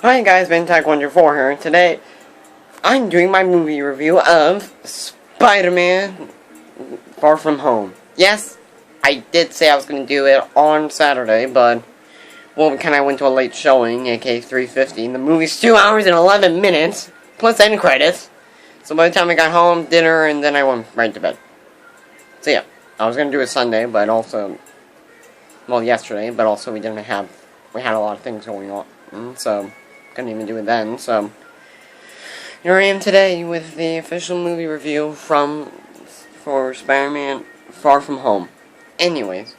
Hi guys, BenTech124 here, and today I'm doing my movie review of Spider-Man Far From Home. Yes, I did say I was going to do it on Saturday, but, well, we kind of went to a late showing, aka 3:50. The movie's 2 hours and 11 minutes, plus end credits. So by the time I got home, dinner, and then I went right to bed. So yeah, I was going to do it Sunday, but also, well, yesterday, but also we had a lot of things going on, so couldn't even do it then, so here I am today with the official movie review for Spider-Man Far From Home. Anyways,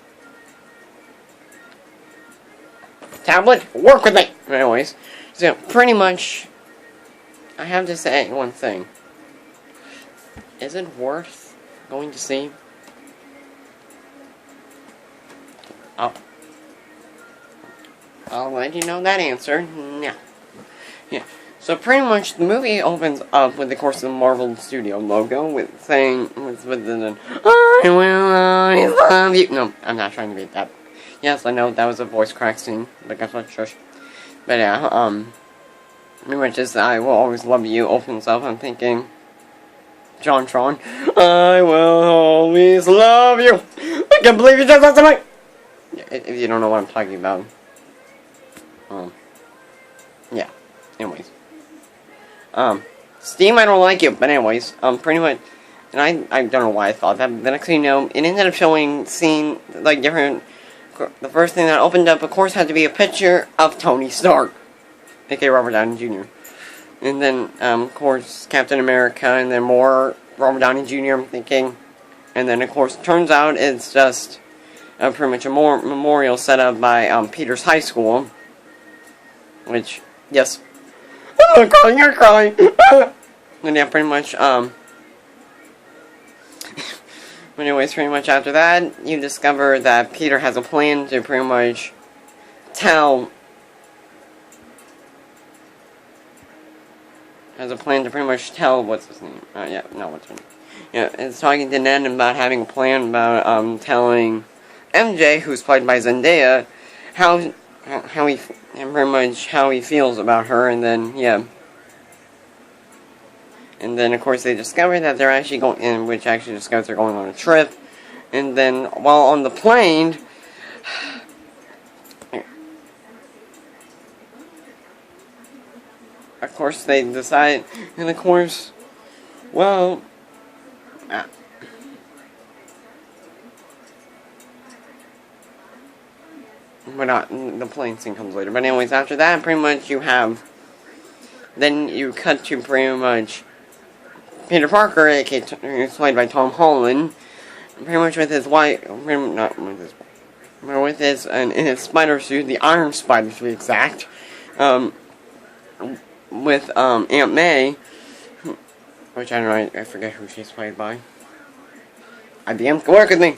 tablet, work with me! Anyways, so pretty much, I have to say one thing. Is it worth going to see? I'll let you know that answer now. Yeah, so pretty much the movie opens up with, of course, the Marvel Studio logo with the I will always love you. No, I'm not trying to beat that. Yes, I know that was a voice crack scene, but guess what, shush. But yeah, pretty much just I will always love you opens up. I'm thinking, John Tron, I will always love you. I can't believe you just said something. If you don't know what I'm talking about, yeah. Anyways, Steam, I don't like it, but anyways, pretty much, and I don't know why I thought that, but the next thing you know, it ended up showing different, the first thing that opened up, of course, had to be a picture of Tony Stark, aka Robert Downey Jr., and then, of course, Captain America, and then more Robert Downey Jr., I'm thinking, and then, of course, turns out it's just, pretty much a memorial set up by, Peter's high school, which, yes, I'm crying, you're crying. And yeah, pretty much, anyways, pretty much after that, you discover that Peter has a plan to pretty much tell, what's his name? What's her name? Yeah, it's talking to Ned about having a plan about, telling MJ, who's played by Zendaya, how he feels about her, and then, yeah. And then, of course, they discover that they're actually going, they're going on a trip, and then, while on the plane, of course, they decide, and of course, well, but not, the plane scene comes later. But anyways, after that, pretty much then you cut to pretty much Peter Parker, aka who's played by Tom Holland, pretty much with his in his spider suit, the Iron Spider to be exact, with Aunt May, which I don't know, I forget who she's played by. IBM, come work with me.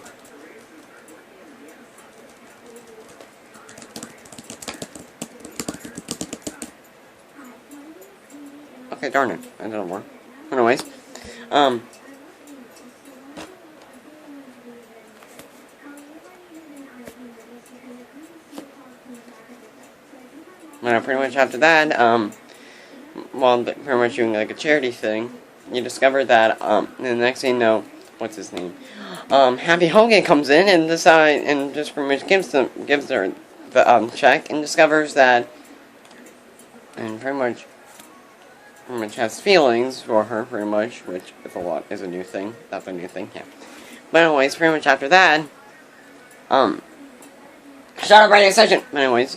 Okay, darn it. I don't know more. Anyways, pretty much after that, while pretty much doing like a charity thing, you discover that, and the next thing you know, what's his name? Happy Hogan comes in and just pretty much gives her the, check, and discovers that, and pretty much has feelings for her, pretty much, which is a new thing. That's a new thing, yeah. But anyways, pretty much after that, shut up, radio session! But anyways,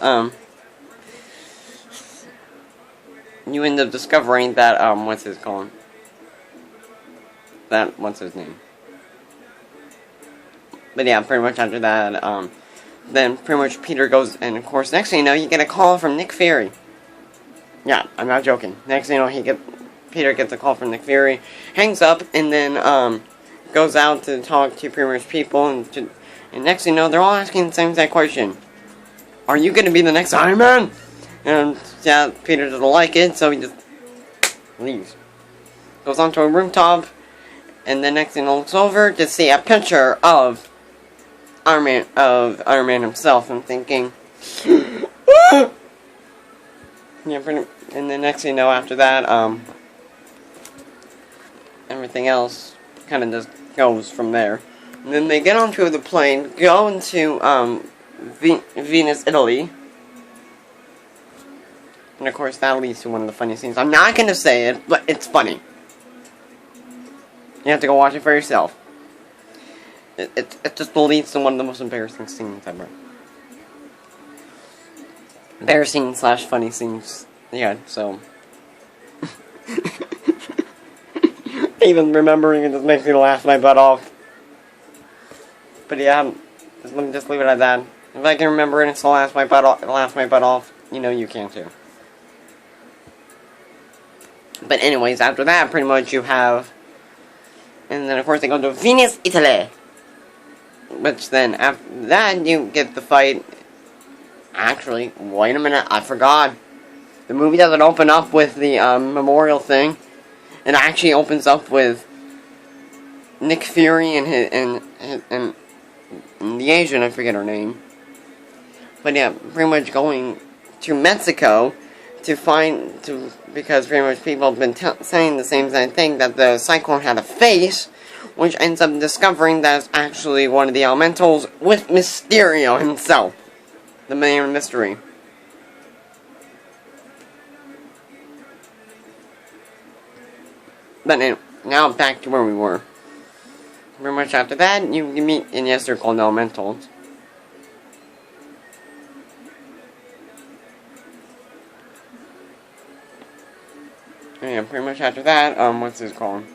you end up discovering that, what's his name? But yeah, pretty much after that, then pretty much Peter goes, and of course, next thing you know, you get a call from Nick Fury. Yeah, I'm not joking. Next thing you know, Peter gets a call from Nick Fury, hangs up, and then, goes out to talk to pretty much people, and next thing you know, they're all asking the same exact question. Are you gonna be the next Iron Man? And, yeah, Peter doesn't like it, so he just leaves. Goes onto a rooftop, and then next thing he looks over to see a picture of Iron Man himself, and thinking, yeah, and the next thing you know, after that, everything else kind of just goes from there. And then they get onto the plane, go into Venice, Italy. And of course, that leads to one of the funny scenes. I'm not going to say it, but it's funny. You have to go watch it for yourself. It just leads to one of the most embarrassing scenes ever. Embarrassing / funny scenes. Yeah, so. Even remembering it just makes me laugh my butt off. But yeah, let me just leave it at that. If I can remember it and still laugh my butt off, you know you can too. But anyways, after that, pretty much you have... And then of course they go to Venice, Italy. Which then, after that, you get the fight... Actually, wait a minute, I forgot. The movie doesn't open up with the memorial thing. It actually opens up with Nick Fury and the Asian, I forget her name. But yeah, pretty much going to Mexico because pretty much people have been saying the same thing, that the Cyclone had a face, which ends up discovering that it's actually one of the elementals with Mysterio himself, the man of mystery. But anyway, now back to where we were. Pretty much after that, you meet, and yes, they're called elementals. Yeah, pretty much after that, what's this called?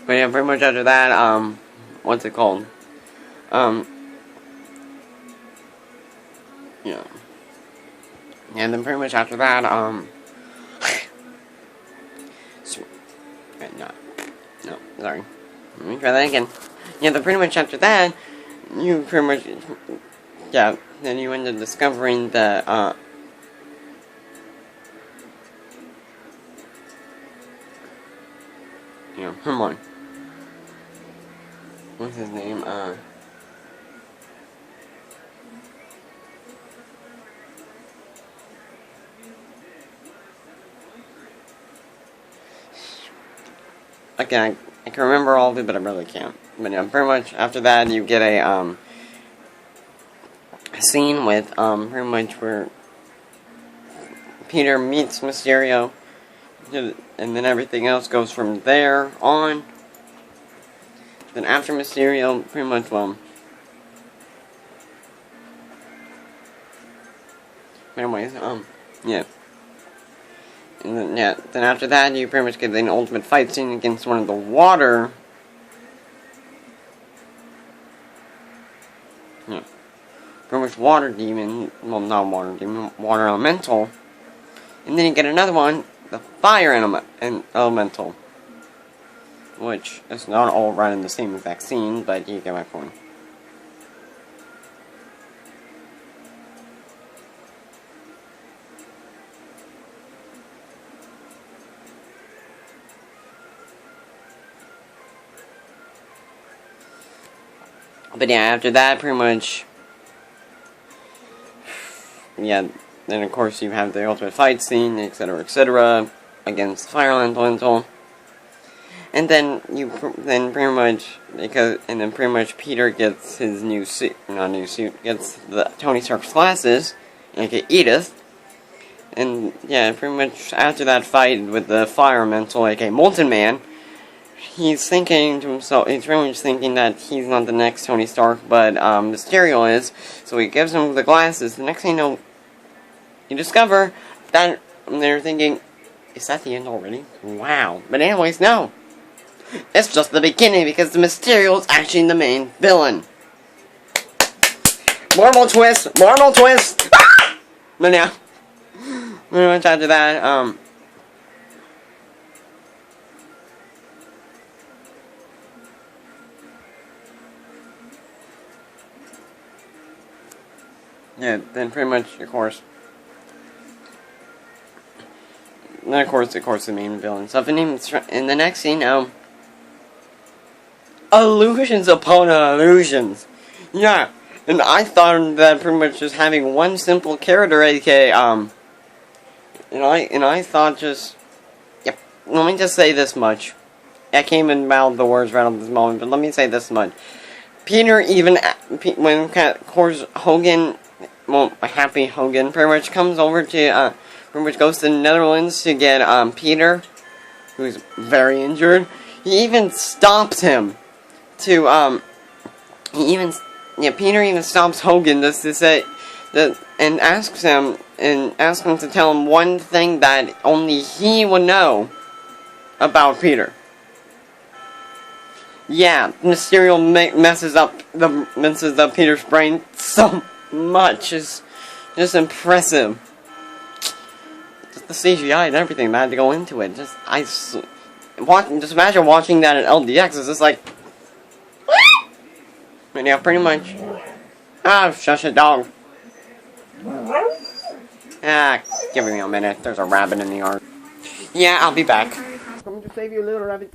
But yeah, pretty much after that, what's it called? Yeah. And then pretty much after that, no, sorry. Let me try that again. Yeah, then pretty much after that, you pretty much, yeah, then you end up discovering that, come on. What's his name? Okay, I can remember all of it, but I really can't. But yeah, pretty much after that, you get a scene with, pretty much where Peter meets Mysterio, and then everything else goes from there on. Then after Mysterio, pretty much, anyways, yeah. And then, yeah, then after that, you pretty much get an ultimate fight scene against one of the water... Yeah. Pretty much water demon, well, not water demon, water elemental. And then you get another one, the fire elemental. Which is not all right in the same exact scene, but you get my point. But yeah, after that, pretty much, yeah, then of course you have the ultimate fight scene, etc., against Fire Elemental. And then pretty much Peter gets his new suit, gets the Tony Stark's glasses, aka Edith. And yeah, pretty much after that fight with the Fire Elemental, aka Molten Man, he's thinking to himself, he's pretty much thinking that he's not the next Tony Stark, but Mysterio is. So he gives him the glasses. The next thing you know, you discover that they're thinking, is that the end already? Wow. But anyways, no. It's just the beginning, because the Mysterio is actually the main villain. Marvel twist! Marvel twist! Ah! But yeah. Pretty much after that, yeah, then pretty much, of course. Then of course, the main villain stuff. And in the next scene, illusions upon illusions. Yeah, and I thought that pretty much just having one simple character, aka and I thought just, yep. Let me just say this much. I can't even mouth the words right at this moment, but let me say this much. Peter even when of course Hogan, well, Happy Hogan pretty much comes over to pretty much goes to the Netherlands to get Peter, who's very injured. He even stops him to Peter even stops Hogan just to say that and asks him to tell him one thing that only he would know about Peter. Yeah, Mysterio messes up Peter's brain so much. It's just impressive. Just the CGI and everything that had to go into it. Just imagine watching that in LDX. It's just like, and yeah, pretty much. Shush it, dog. Give me a minute. There's a rabbit in the yard. Yeah, I'll be back. Coming to save you, little rabbit.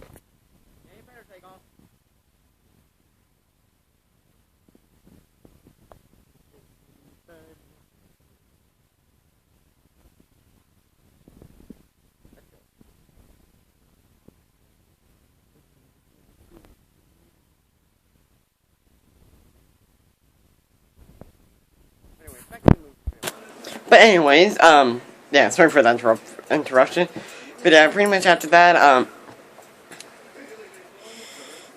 But anyways, yeah, sorry for that interruption. But yeah, pretty much after that,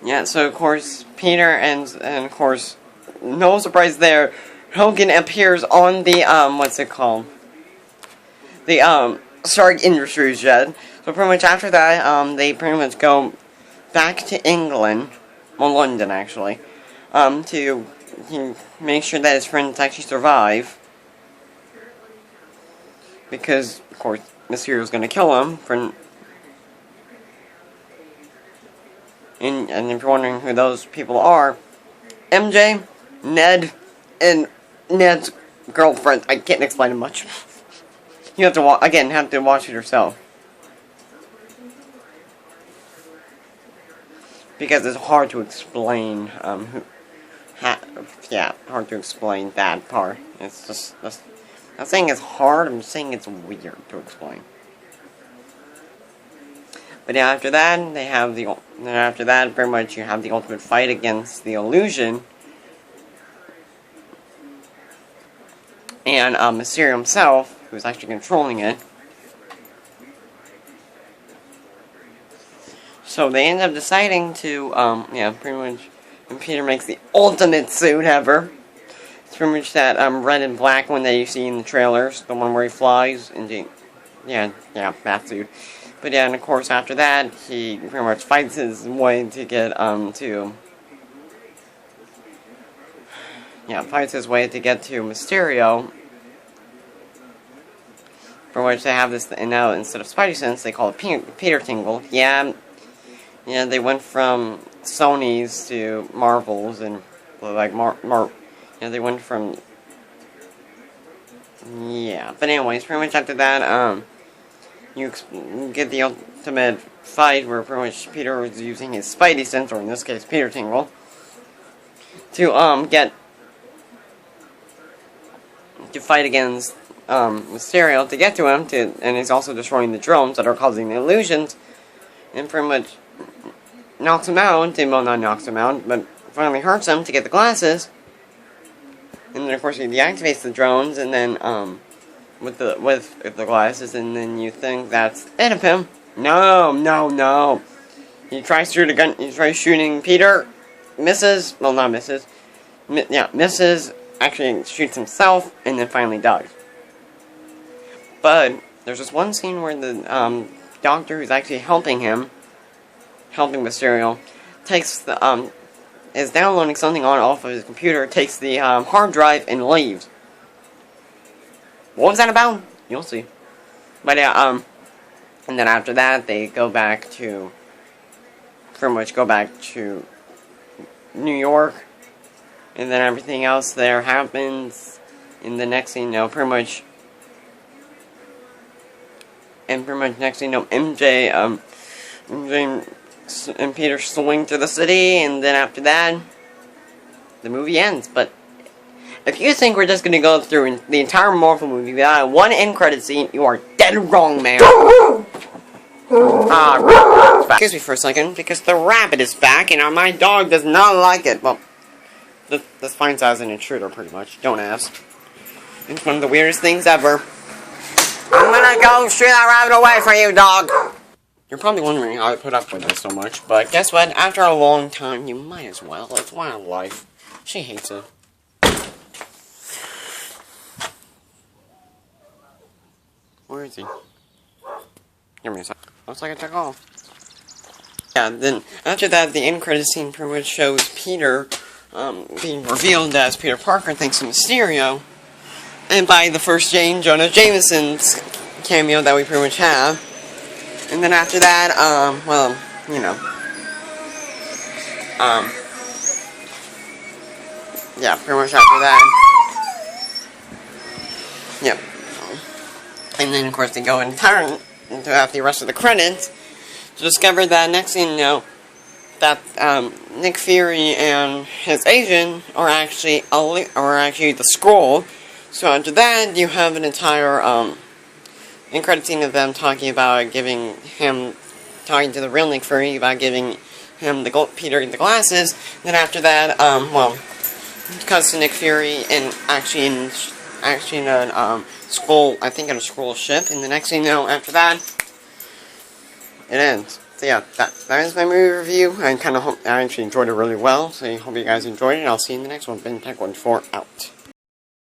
yeah, so of course, Peter and of course, no surprise there, Hogan appears on the, what's it called? The, Stark Industries jet. So pretty much after that, they pretty much go back to England, well, London actually, to make sure that his friends actually survive. Because, of course, Mysterio's gonna kill him for... And if you're wondering who those people are, MJ, Ned, and Ned's girlfriend. I can't explain it much. You have to have to watch it yourself. Because it's hard to explain, hard to explain that part. It's just... I'm not saying it's hard, I'm saying it's weird to explain. But yeah, after that, pretty much you have the ultimate fight against the Illusion. And Mysterio himself, who's actually controlling it. So they end up deciding to, pretty much, and Peter makes the ultimate suit ever. It's pretty much that red and black one that you see in the trailers, the one where he flies, and that suit. But yeah, and of course after that, he pretty much fights his way to get to Mysterio. For which they have this, and now instead of Spidey Sense, they call it Peter Tingle. Yeah, they went from Sony's to Marvel's, and like they went from... Yeah, but anyways, pretty much after that, you get the ultimate fight where pretty much Peter is using his Spidey sense, or in this case, Peter Tingle, to, fight against, Mysterio, to get to him, and he's also destroying the drones that are causing the illusions, and pretty much knocks him out, well, not knocks him out, but finally hurts him to get the glasses. And then of course he deactivates the drones, and then with the glasses, and then you think that's it of him. No. He tries to shoot a gun. He tries shooting Peter, misses. Well, not misses. Misses. Actually shoots himself, and then finally dies. But there's this one scene where the doctor who's actually helping Mysterio, takes the is downloading something off of his computer, takes the hard drive, and leaves. What was that about? You'll see. But yeah, and then after that, they go back to New York, and then everything else there happens. in the next scene, pretty much next thing MJ and Peter swing through the city, and then after that, the movie ends. But if you think we're just gonna go through the entire Marvel movie without one end credit scene, you are dead wrong, man. Excuse me for a second, because the rabbit is back, and my dog does not like it. Well, this finds out as an intruder, pretty much. Don't ask. It's one of the weirdest things ever. I'm gonna go shoo that rabbit away from you, dog! You're probably wondering how I put up with this so much, but guess what? After a long time, you might as well. It's one of life. She hates it. Where is he? Give me a sec. Looks like I took off. Yeah, then after that, the end credit scene pretty much shows Peter being revealed as Peter Parker thanks to Mysterio, and by the first Jonah Jameson's cameo that we pretty much have. And then after that, well, you know, yeah, pretty much after that, yep. And then, of course, they go and turn into have the rest of the credits to discover that next thing you know, that Nick Fury and his agent are actually the Skrull. So after that, you have an entire end credit scene of them talking to the real Nick Fury about giving him Peter the glasses. Then after that, well, it cuts to Nick Fury and actually in a Skrull, I think in a Skrull ship, and the next thing you know, after that, it ends. So yeah, that is my movie review. I actually enjoyed it really well, so I hope you guys enjoyed it. I'll see you in the next one. Ben Tech 14 out.